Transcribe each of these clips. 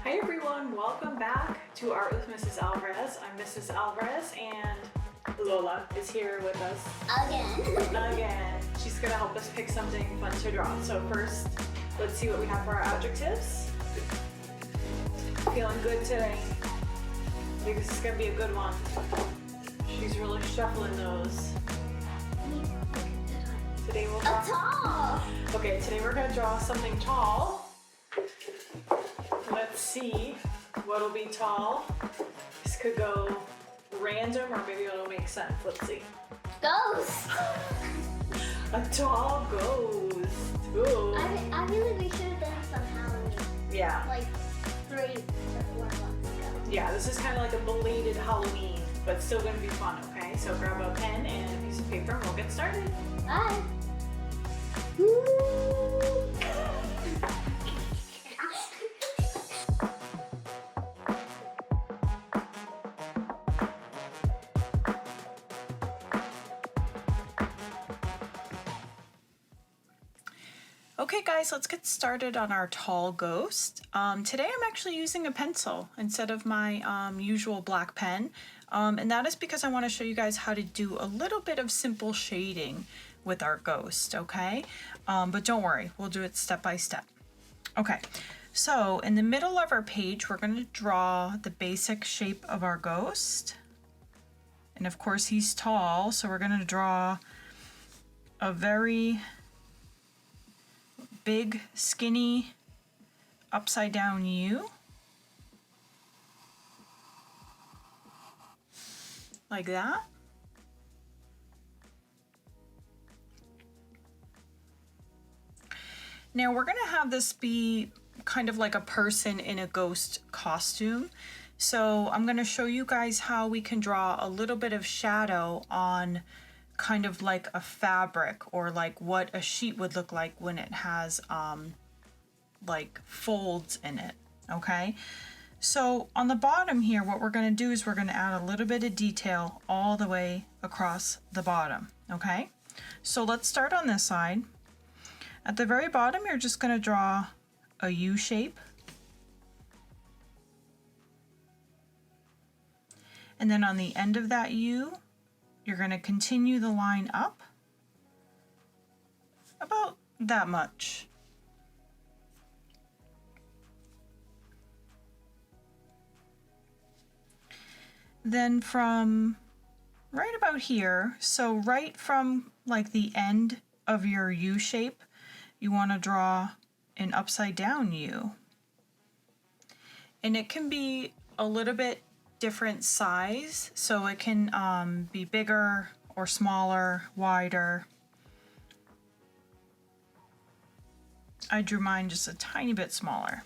Hi everyone, welcome back to Art with Mrs. Alvarez. I'm Mrs. Alvarez and Lola is here with us again. She's gonna help us pick something fun to draw. So first, let's see what we have for our adjectives. Feeling good today. I think this is gonna be a good one. She's really shuffling those. Today we'll draw tall. Okay, today we're gonna draw something tall. Let's see what'll be tall. This could go random or maybe it'll make sense. Let's see. Ghost. A tall ghost. Ooh. I really we should have done some Halloween. Yeah. Like 3 or 4 months ago. Yeah, this is kind of like a belated Halloween, but still gonna be fun, okay? So grab a pen and a piece of paper and we'll get started. Bye. Okay guys, let's get started on our tall ghost. Today I'm actually using a pencil instead of my usual black pen. And that is because I want to show you guys how to do a little bit of simple shading with our ghost, okay? But don't worry, we'll do it step by step. Okay, so in the middle of our page, we're going to draw the basic shape of our ghost. And of course he's tall, so we're going to draw a very big, skinny, upside down U. Like that. Now we're gonna have this be kind of like a person in a ghost costume. So I'm gonna show you guys how we can draw a little bit of shadow on kind of like a fabric, or like what a sheet would look like when it has like folds in it, okay? So on the bottom here, what we're gonna do is we're gonna add a little bit of detail all the way across the bottom, okay? So let's start on this side. At the very bottom, you're just gonna draw a U shape. And then on the end of that U, you're going to continue the line up about that much. Then from right about here, so right from like the end of your U shape, you want to draw an upside down U. And it can be a little bit different size, so it can be bigger or smaller, wider. I drew mine just a tiny bit smaller.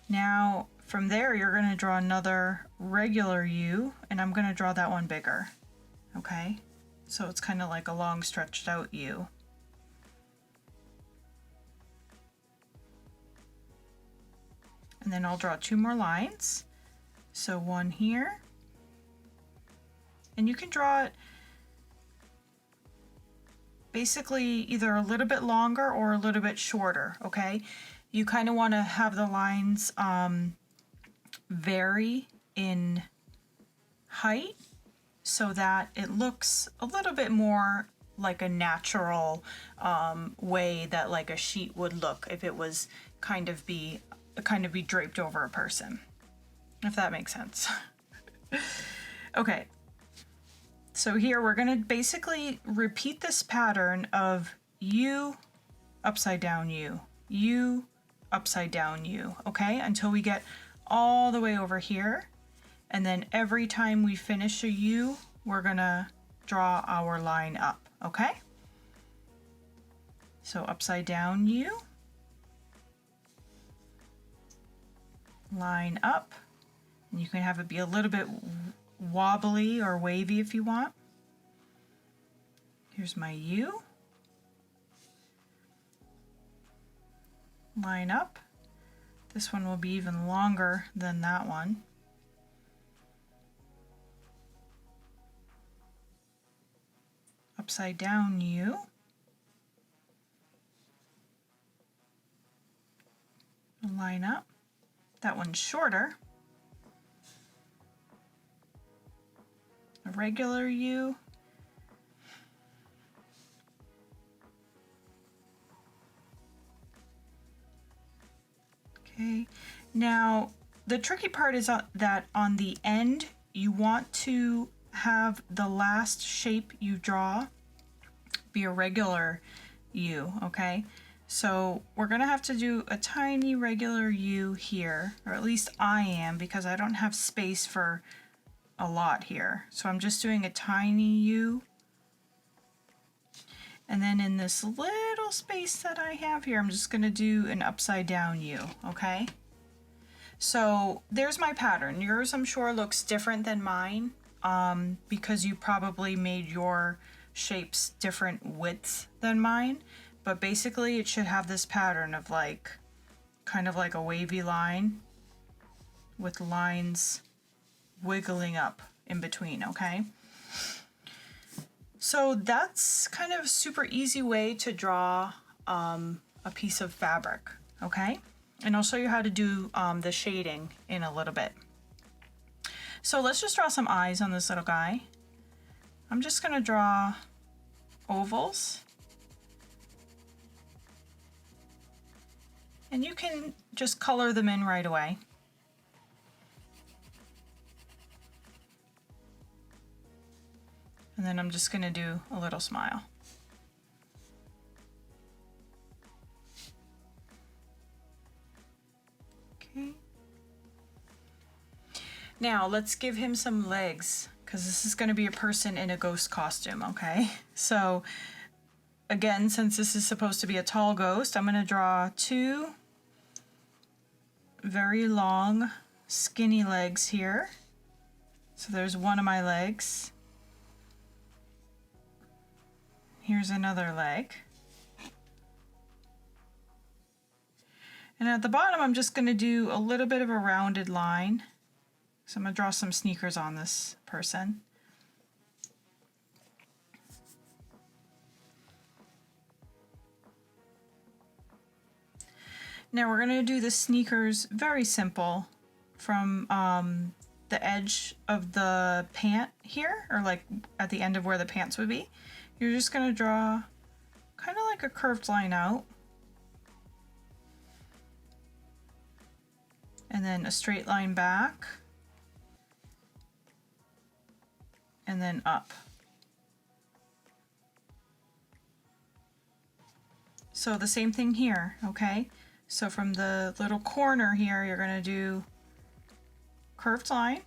Now from there you're going to draw another regular U, and I'm going to draw that one bigger, okay? So it's kind of like a long stretched out U. And then I'll draw 2 more lines. So one here. And you can draw it basically either a little bit longer or a little bit shorter, okay? You kind of want to have the lines vary in height so that it looks a little bit more like a natural way that like a sheet would look if it was kind of be draped over a person, if that makes sense. Okay, so here we're going to basically repeat this pattern of U, upside down U, U, upside down U, okay, until we get all the way over here. And then every time we finish a U, we're going to draw our line up, okay? So upside down U, line up, and you can have it be a little bit wobbly or wavy if you want. Here's my U, line up. This one will be even longer than that one. Upside down U, line up. That one's shorter. A regular U. Okay, now the tricky part is that on the end, you want to have the last shape you draw be a regular U, okay? So we're gonna have to do a tiny regular U here, or at least I am, because I don't have space for a lot here. So I'm just doing a tiny U. And then in this little space that I have here, I'm just gonna do an upside down U, okay? So there's my pattern. Yours, I'm sure, looks different than mine because you probably made your shapes different widths than mine. But basically it should have this pattern of like, kind of like a wavy line with lines wiggling up in between, okay? So that's kind of a super easy way to draw a piece of fabric, okay? And I'll show you how to do the shading in a little bit. So let's just draw some eyes on this little guy. I'm just gonna draw ovals. And you can just color them in right away. And then I'm just gonna do a little smile. Okay. Now let's give him some legs, because this is gonna be a person in a ghost costume, okay? So again, since this is supposed to be a tall ghost, I'm gonna draw two very long, skinny legs here. So there's one of my legs. Here's another leg. And at the bottom, I'm just gonna do a little bit of a rounded line. So I'm gonna draw some sneakers on this person. Now we're gonna do the sneakers very simple from the edge of the pant here, or like at the end of where the pants would be. You're just gonna draw kind of like a curved line out. And then a straight line back. And then up. So the same thing here, okay? So from the little corner here, you're gonna do curved line,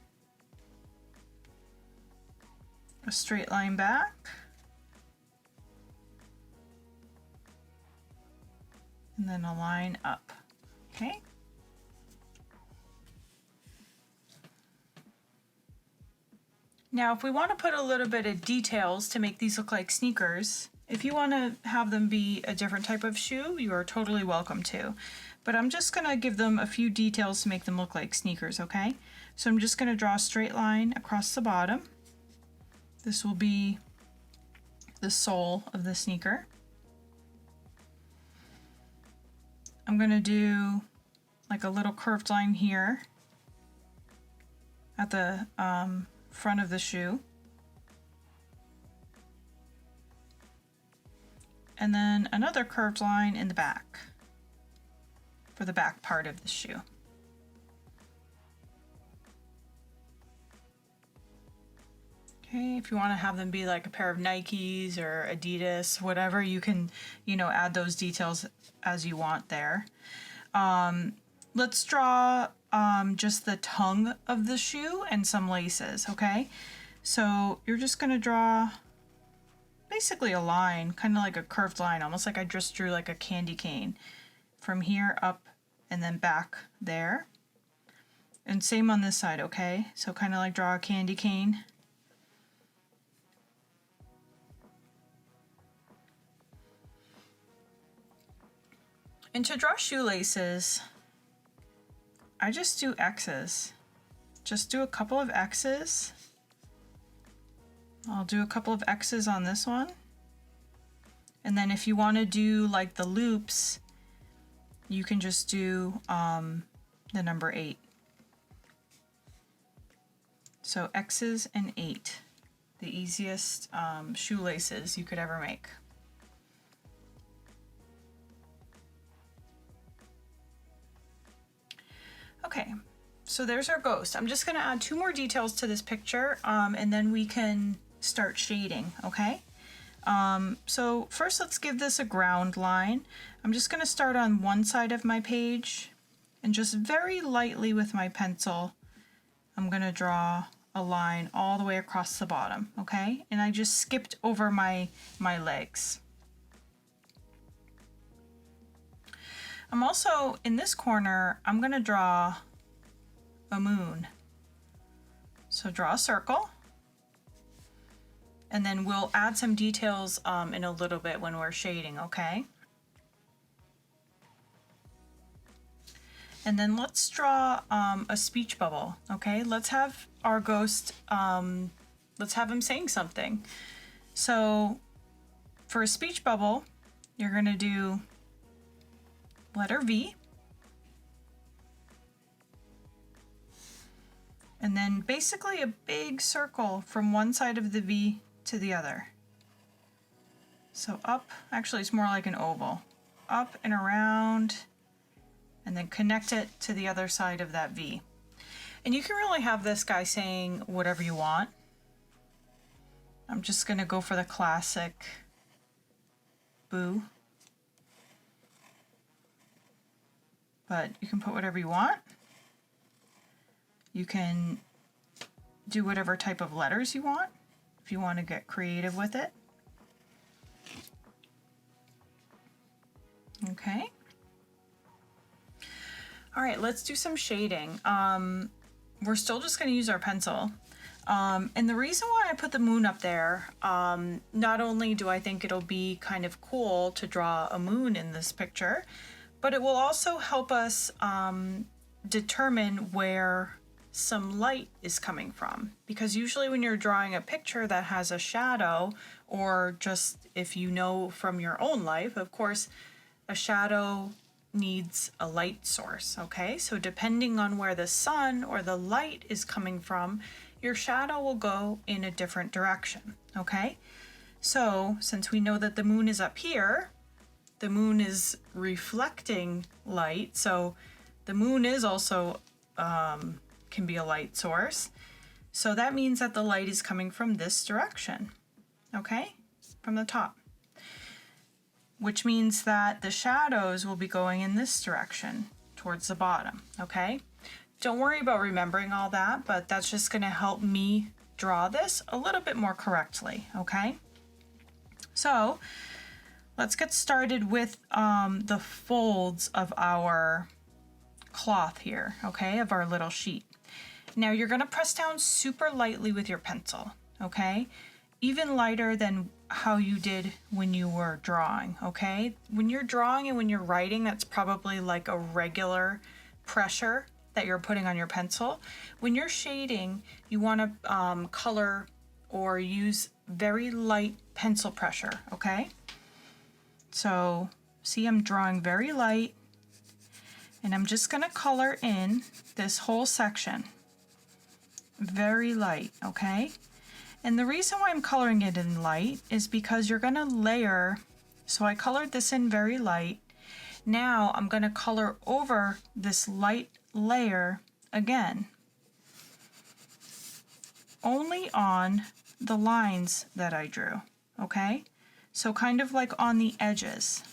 a straight line back, and then a line up, okay? Now, if we want to put a little bit of details to make these look like sneakers, if you want to have them be a different type of shoe, you are totally welcome to. But I'm just going to give them a few details to make them look like sneakers, okay? So I'm just going to draw a straight line across the bottom. This will be the sole of the sneaker. I'm going to do like a little curved line here at the front of the shoe. And then another curved line in the back for the back part of the shoe. Okay, if you want to have them be like a pair of Nikes or Adidas, whatever, you can, you know, add those details as you want there. Let's draw just the tongue of the shoe and some laces, okay? So you're just gonna draw basically a line, kind of like a curved line, almost like I just drew like a candy cane from here up and then back there. And same on this side, okay? So kind of like draw a candy cane. And to draw shoelaces, I just do X's. Just do a couple of X's. I'll do a couple of X's on this one. And then if you want to do like the loops, you can just do the number 8. So X's and 8, the easiest shoelaces you could ever make. Okay, so there's our ghost. I'm just going to add 2 more details to this picture, and then we can start shading, okay? So first let's give this a ground line. I'm just going to start on one side of my page, and just very lightly with my pencil, I'm going to draw a line all the way across the bottom, okay? And I just skipped over my legs. I'm also, in this corner, I'm going to draw a moon. So draw a circle, and then we'll add some details in a little bit when we're shading, okay? And then let's draw a speech bubble, okay? Let's have our ghost, let's have him saying something. So for a speech bubble, you're going to do letter V, and then basically a big circle from one side of the V to the other. So up, actually it's more like an oval, up and around, and then connect it to the other side of that V. And you can really have this guy saying whatever you want. I'm just gonna go for the classic boo. But you can put whatever you want. You can do whatever type of letters you want if you want to get creative with it. Okay. All right, let's do some shading. We're still just going to use our pencil. And the reason why I put the moon up there, not only do I think it'll be kind of cool to draw a moon in this picture, but it will also help us determine where some light is coming from. Because usually when you're drawing a picture that has a shadow, or just if you know from your own life, of course, a shadow needs a light source, okay? So depending on where the sun or the light is coming from, your shadow will go in a different direction, okay? So since we know that the moon is up here, the moon is reflecting light, so the moon is also can be a light source. So that means that the light is coming from this direction, okay? From the top. Which means that the shadows will be going in this direction towards the bottom, okay? Don't worry about remembering all that, but that's just gonna help me draw this a little bit more correctly, okay? So let's get started with the folds of our cloth here, okay, of our little sheet. Now you're gonna press down super lightly with your pencil, okay? Even lighter than how you did when you were drawing, okay? When you're drawing and when you're writing, that's probably like a regular pressure that you're putting on your pencil. When you're shading, you wanna color or use very light pencil pressure, okay? So see, I'm drawing very light, and I'm just gonna color in this whole section. Very light, okay? And the reason why I'm coloring it in light is because you're gonna layer, so I colored this in very light. Now I'm gonna color over this light layer again, only on the lines that I drew, okay? So kind of like on the edges.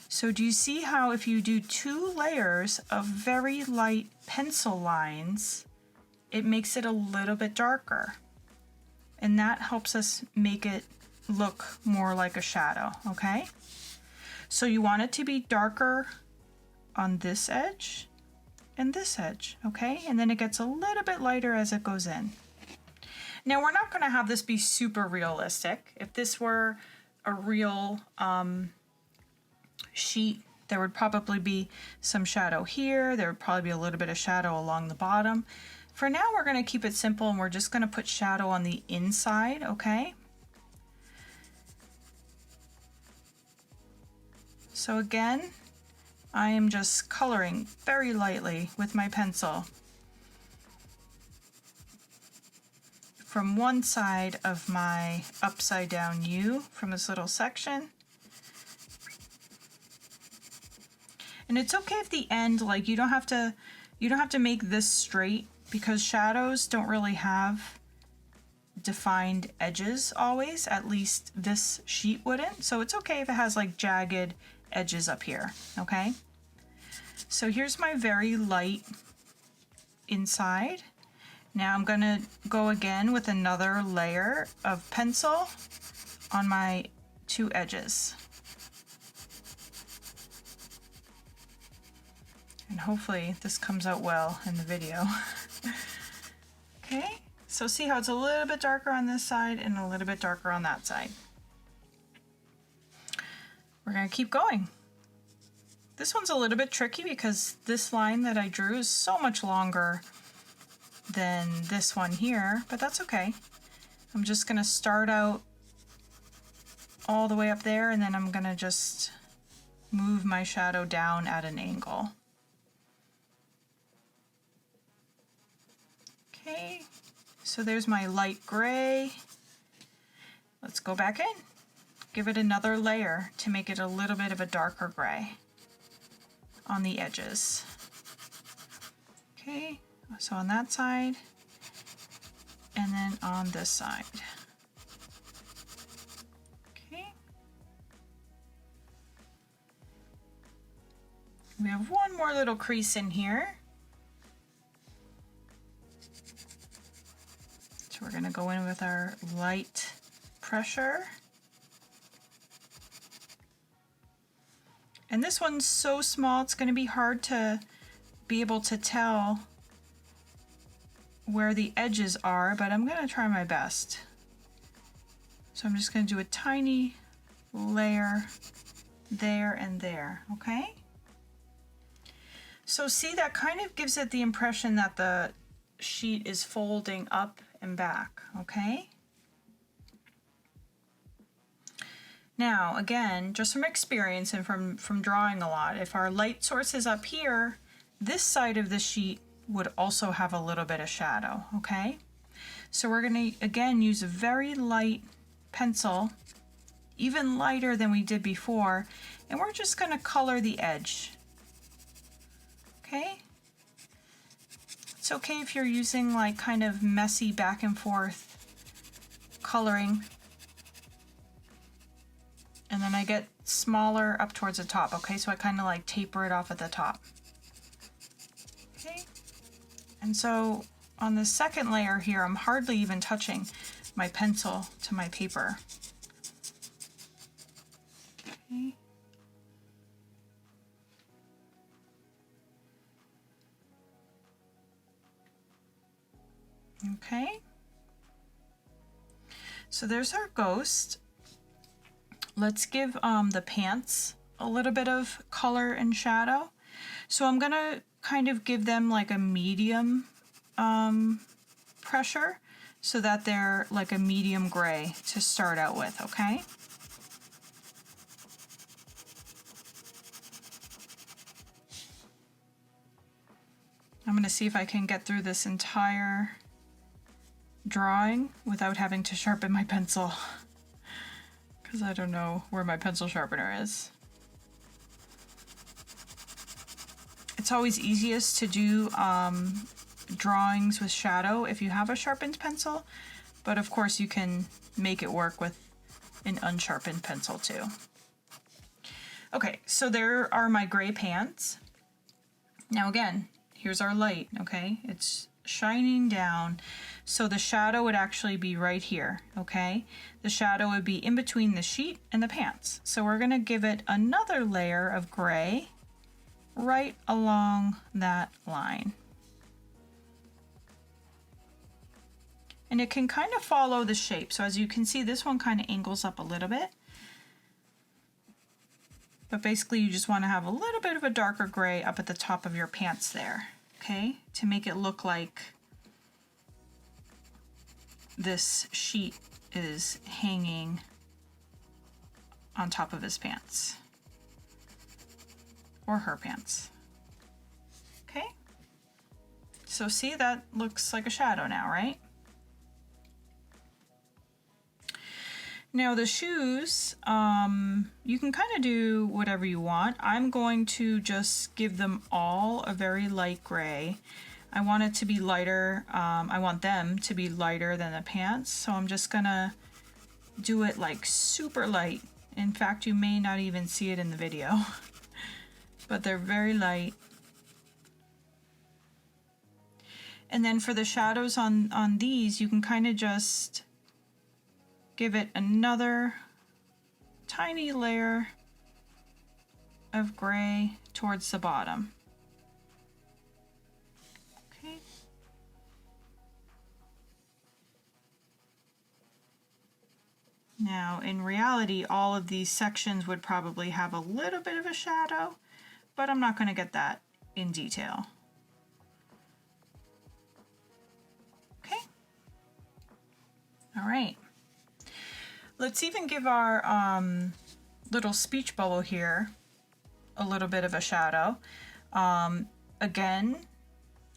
So do you see how if you do 2 layers of very light pencil lines, it makes it a little bit darker? And that helps us make it look more like a shadow, okay? So you want it to be darker on this edge and this edge, okay? And then it gets a little bit lighter as it goes in. Now we're not gonna have this be super realistic. If this were a real sheet, there would probably be some shadow here. There would probably be a little bit of shadow along the bottom. For now, we're gonna keep it simple and we're just gonna put shadow on the inside, okay? So again, I am just coloring very lightly with my pencil from one side of my upside down U from this little section. And it's okay if the end, like you don't have to make this straight, because shadows don't really have defined edges always, at least this sheet wouldn't. So it's okay if it has like jagged edges up here, okay? So here's my very light inside. Now I'm gonna go again with another layer of pencil on my two edges. And hopefully this comes out well in the video. Okay, so see how it's a little bit darker on this side and a little bit darker on that side. We're gonna keep going. This one's a little bit tricky because this line that I drew is so much longer than this one here, but that's okay. I'm just gonna start out all the way up there, and then I'm gonna just move my shadow down at an angle. Okay, so there's my light gray. Let's go back in. Give it another layer to make it a little bit of a darker gray on the edges. Okay, so on that side, and then on this side. Okay. We have one more little crease in here. So we're gonna go in with our light pressure. And this one's so small, it's gonna be hard to be able to tell where the edges are, but I'm gonna try my best. So I'm just gonna do a tiny layer there and there, okay? So see, that kind of gives it the impression that the sheet is folding up and back, okay? Now, again, just from experience and from drawing a lot, if our light source is up here, this side of the sheet would also have a little bit of shadow, okay? So we're gonna, again, use a very light pencil, even lighter than we did before, and we're just gonna color the edge, okay? It's okay if you're using like kind of messy back and forth coloring. And then I get smaller up towards the top, okay? So I kind of like taper it off at the top. Okay. And so on the second layer here, I'm hardly even touching my pencil to my paper. Okay. Okay. So there's our ghost. Let's give the pants a little bit of color and shadow. So I'm gonna kind of give them like a medium pressure so that they're like a medium gray to start out with, okay? I'm gonna see if I can get through this entire drawing without having to sharpen my pencil, because I don't know where my pencil sharpener is. It's always easiest to do drawings with shadow if you have a sharpened pencil, but of course you can make it work with an unsharpened pencil too. Okay, so there are my gray pants. Now again, here's our light, okay? It's shining down, so the shadow would actually be right here, okay? The shadow would be in between the sheet and the pants. So we're gonna give it another layer of gray right along that line. And it can kind of follow the shape. So as you can see, this one kind of angles up a little bit. But basically you just want to have a little bit of a darker gray up at the top of your pants there, okay? To make it look like this sheet is hanging on top of his pants. or her pants. Okay, so see, that looks like a shadow now, right? Now the shoes, you can kind of do whatever you want. I'm going to just give them all a very light gray. I want it to be lighter. I want them to be lighter than the pants, so I'm just gonna do it like super light. In fact, you may not even see it in the video, but they're very light. And then for the shadows on these, you can kind of just give it another tiny layer of gray towards the bottom. Okay. Now, in reality, all of these sections would probably have a little bit of a shadow, but I'm not going to get that in detail. Okay. All right. Let's even give our little speech bubble here a little bit of a shadow. Again,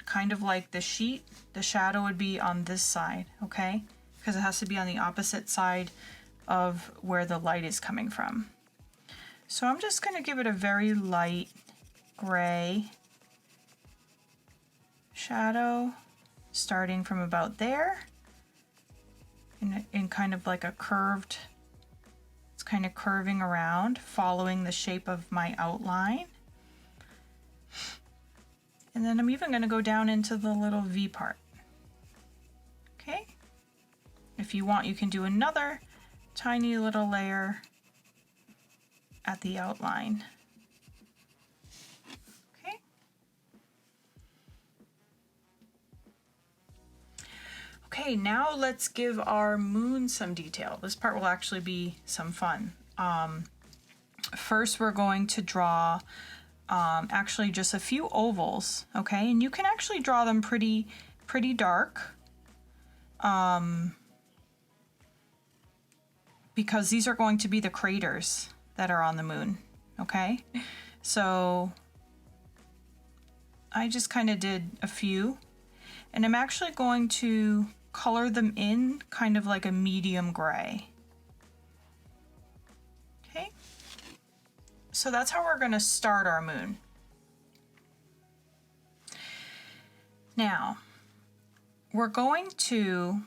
kind of like the sheet, the shadow would be on this side, okay? Because it has to be on the opposite side of where the light is coming from. So I'm just going to give it a very light gray shadow starting from about there. In kind of like a curved, it's kind of curving around, following the shape of my outline. And then I'm even going to go down into the little V part. Okay. If you want, you can do another tiny little layer at the outline. Okay, now let's give our moon some detail. This part will actually be some fun. First, we're going to draw actually just a few ovals, okay? And you can actually draw them pretty dark because these are going to be the craters that are on the moon, okay? So I just kind of did a few, and I'm actually going to color them in kind of like a medium gray. Okay, so that's how we're going to start our moon. Now, we're going to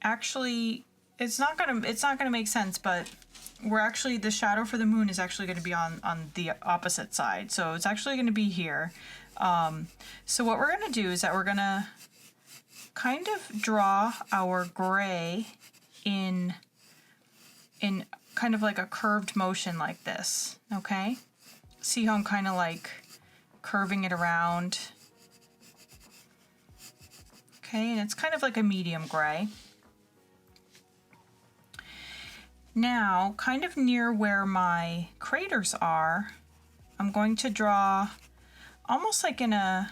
actually, it's not gonna make sense, but we're actually, the shadow for the moon is actually going to be on the opposite side. So it's actually going to be here. So what we're going to do is that we're going to kind of draw our gray in kind of like a curved motion like this, okay? See how I'm kind of like curving it around? Okay, and it's kind of like a medium gray. Now, kind of near where my craters are, I'm going to draw almost like in a,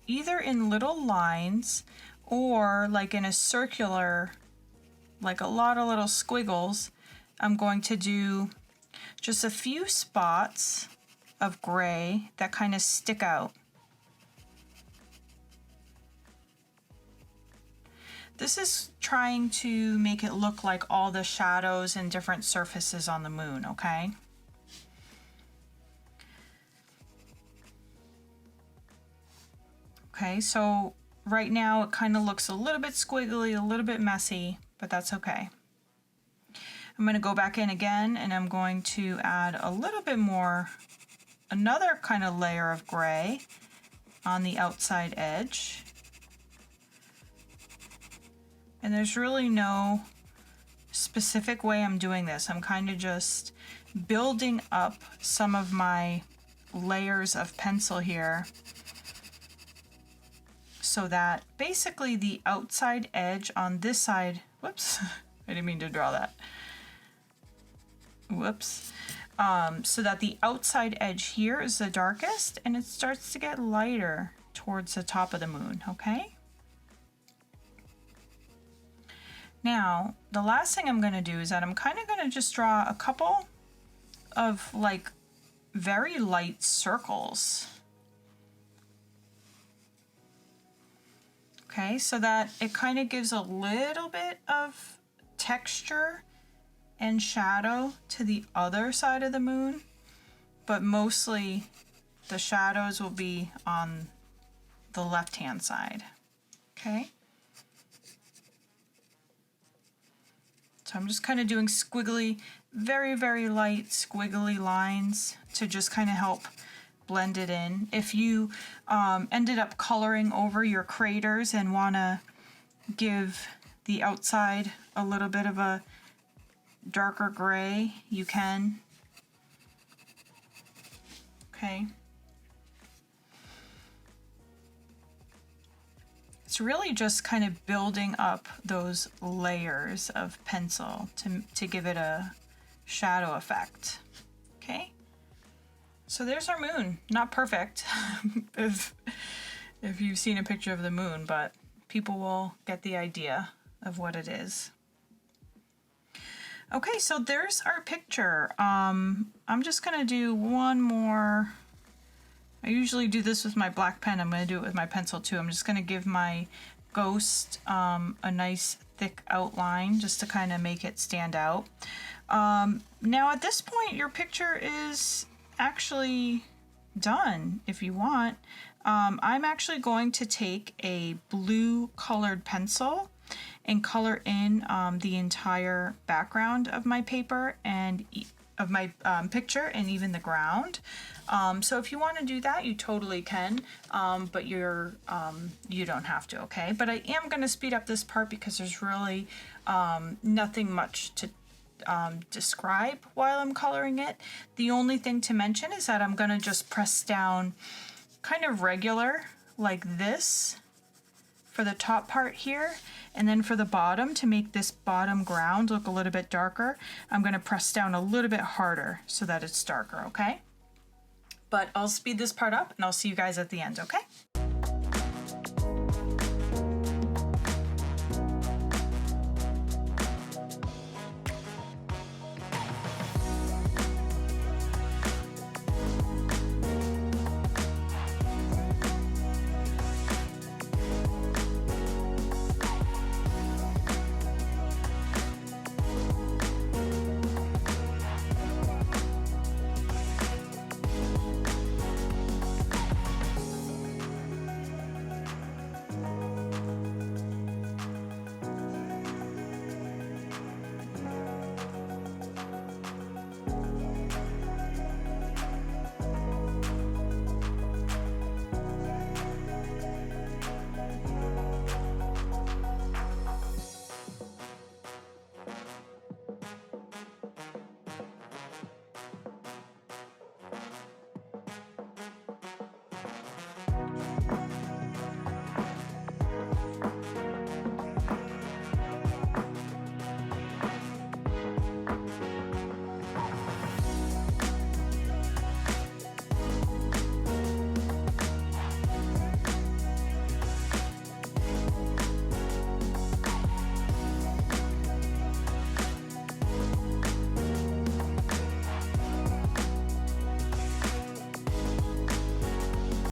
either in little lines or like in a circular, like a lot of little squiggles. I'm going to do just a few spots of gray that kind of stick out. This is trying to make it look like all the shadows and different surfaces on the moon, okay? Okay, so right now it kind of looks a little bit squiggly, a little bit messy, but that's okay. I'm going to go back in again and I'm going to add a little bit more, another kind of layer of gray on the outside edge. And there's really no specific way I'm doing this. I'm kind of just building up some of my layers of pencil here so that basically the outside edge on this side, whoops, I didn't mean to draw that. Whoops. So that the outside edge here is the darkest and it starts to get lighter towards the top of the moon, okay? Now, the last thing I'm going to do is that I'm kind of going to just draw a couple of like very light circles. Okay, so that it kind of gives a little bit of texture and shadow to the other side of the moon, but mostly the shadows will be on the left-hand side. Okay. So I'm just kind of doing squiggly, very, very light squiggly lines to just kind of help blend it in. If you ended up coloring over your craters and want to give the outside a little bit of a darker gray, you can. Okay. It's really just kind of building up those layers of pencil to give it a shadow effect. Okay, so there's our moon. Not perfect if you've seen a picture of the moon, but people will get the idea of what it is. Okay, so there's our picture. I'm just gonna do one more. I usually do this with my black pen. I'm going to do it with my pencil too. I'm just going to give my ghost a nice thick outline just to kind of make it stand out. Now at this point your picture is actually done if you want. I'm actually going to take a blue colored pencil and color in the entire background of my paper and of my picture and even the ground. So if you want to do that, you totally can, but you don't have to, okay? But I am going to speed up this part because there's really nothing much to describe while I'm coloring it. The only thing to mention is that I'm going to just press down kind of regular like this for the top part here, and then for the bottom, to make this bottom ground look a little bit darker, I'm going to press down a little bit harder so that it's darker, okay? But I'll speed this part up and I'll see you guys at the end, okay?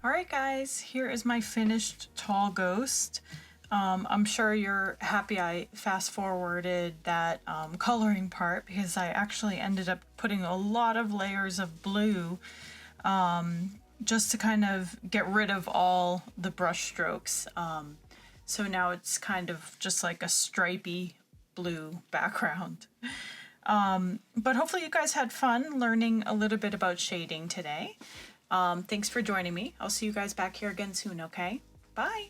Alright guys, here is my finished tall ghost. I'm sure you're happy I fast forwarded that coloring part because I actually ended up putting a lot of layers of blue just to kind of get rid of all the brush strokes. So now it's kind of just like a stripy blue background. But hopefully you guys had fun learning a little bit about shading today. Thanks for joining me. I'll see you guys back here again soon, okay? Bye!